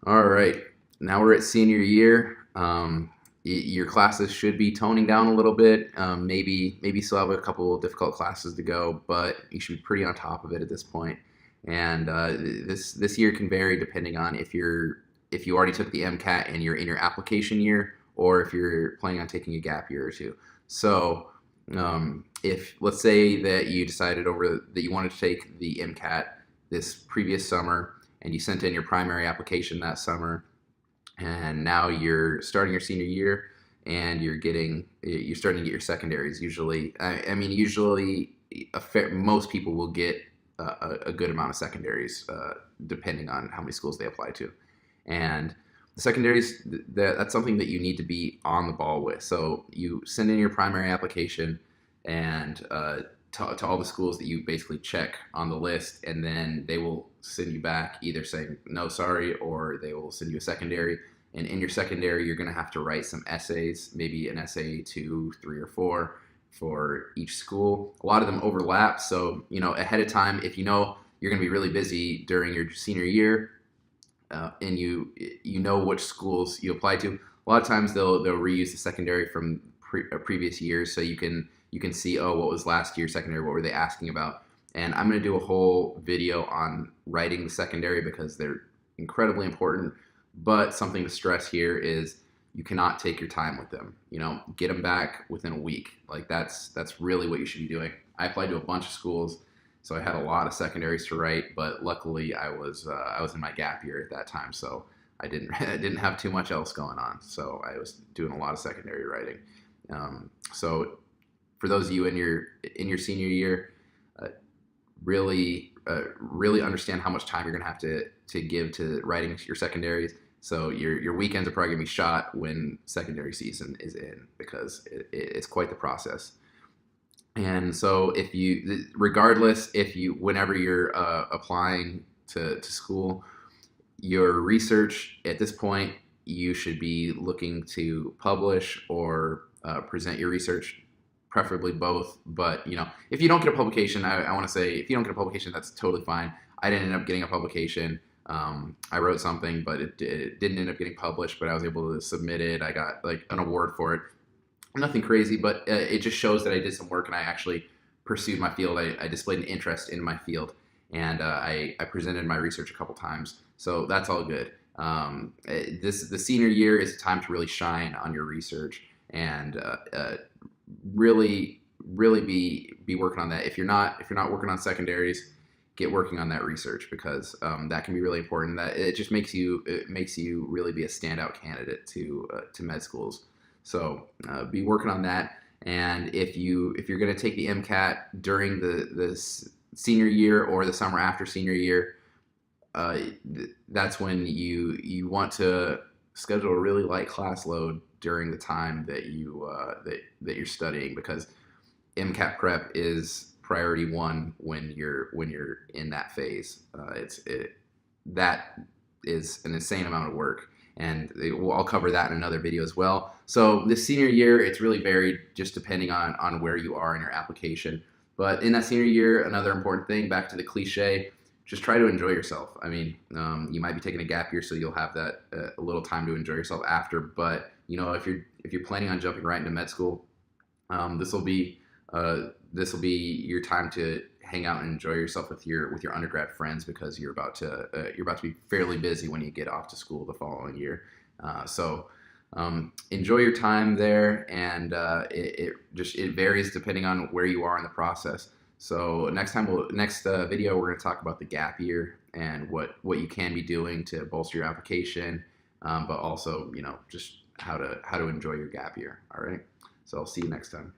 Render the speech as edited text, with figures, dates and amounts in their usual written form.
All right, now we're at senior year. Your classes should be toning down a little bit. Maybe still have a couple difficult classes to go, but you should be pretty on top of it at this point. And this year can vary depending on if you already took the MCAT and you're in your application year, or if you're planning on taking a gap year or two. So if let's say that you decided over that you wanted to take the MCAT this previous summer and you sent in your primary application that summer, and now you're starting your senior year and you're starting to get your secondaries. Usually most people will get a good amount of secondaries, depending on how many schools they apply to. And the secondaries, that's something that you need to be on the ball with. So you send in your primary application and to all the schools that you basically check on the list, and then they will send you back either saying no, sorry, or they will send you a secondary. And in your secondary, you're going to have to write some essays, maybe an essay, two, three, or four for each school. A lot of them overlap, so ahead of time, if you know you're going to be really busy during your senior year, and you know which schools you apply to. A lot of times they'll reuse the secondary from previous years, so you can see, oh, what was last year's secondary, what were they asking about. And I'm going to do a whole video on writing the secondary because they're incredibly important. But something to stress here is you cannot take your time with them. Get them back within a week. Like that's really what you should be doing. I applied to a bunch of schools, so I had a lot of secondaries to write. But luckily, I was in my gap year at that time, so I didn't I didn't have too much else going on. So I was doing a lot of secondary writing. So for those of you in your senior year, really understand how much time you're gonna have to give to writing your secondaries. So your weekends are probably gonna be shot when secondary season is in, because it's quite the process. And so whenever you're applying to school, your research at this point, you should be looking to publish or present your research, preferably both. But if you don't get a publication, I want to say, if you don't get a publication, that's totally fine. I didn't end up getting a publication. I wrote something, but it didn't end up getting published. But I was able to submit it. I got like an award for it. Nothing crazy, but it just shows that I did some work and I actually pursued my field. I displayed an interest in my field, and I presented my research a couple times. So that's all good. The senior year is a time to really shine on your research and really be working on that. If you're not working on secondaries, get working on that research, because that can be really important. That it just makes you really be a standout candidate to med schools. So be working on that. And if you're going to take the MCAT during the senior year or the summer after senior year, that's when you want to schedule a really light class load during the time that that you're studying, because MCAT prep is priority one when you're in that phase. That is an insane amount of work, and I'll cover that in another video as well. So this senior year, it's really varied just depending on where you are in your application. But in that senior year, another important thing, back to the cliche, just try to enjoy yourself. I mean, you might be taking a gap year, so you'll have that a little time to enjoy yourself after. But if you're planning on jumping right into med school, this will be your time to hang out and enjoy yourself with your undergrad friends, because you're about to be fairly busy when you get off to school the following year. So enjoy your time there, and it varies depending on where you are in the process. So next video, we're going to talk about the gap year and what you can be doing to bolster your application, but also just how to enjoy your gap year. All right. So I'll see you next time.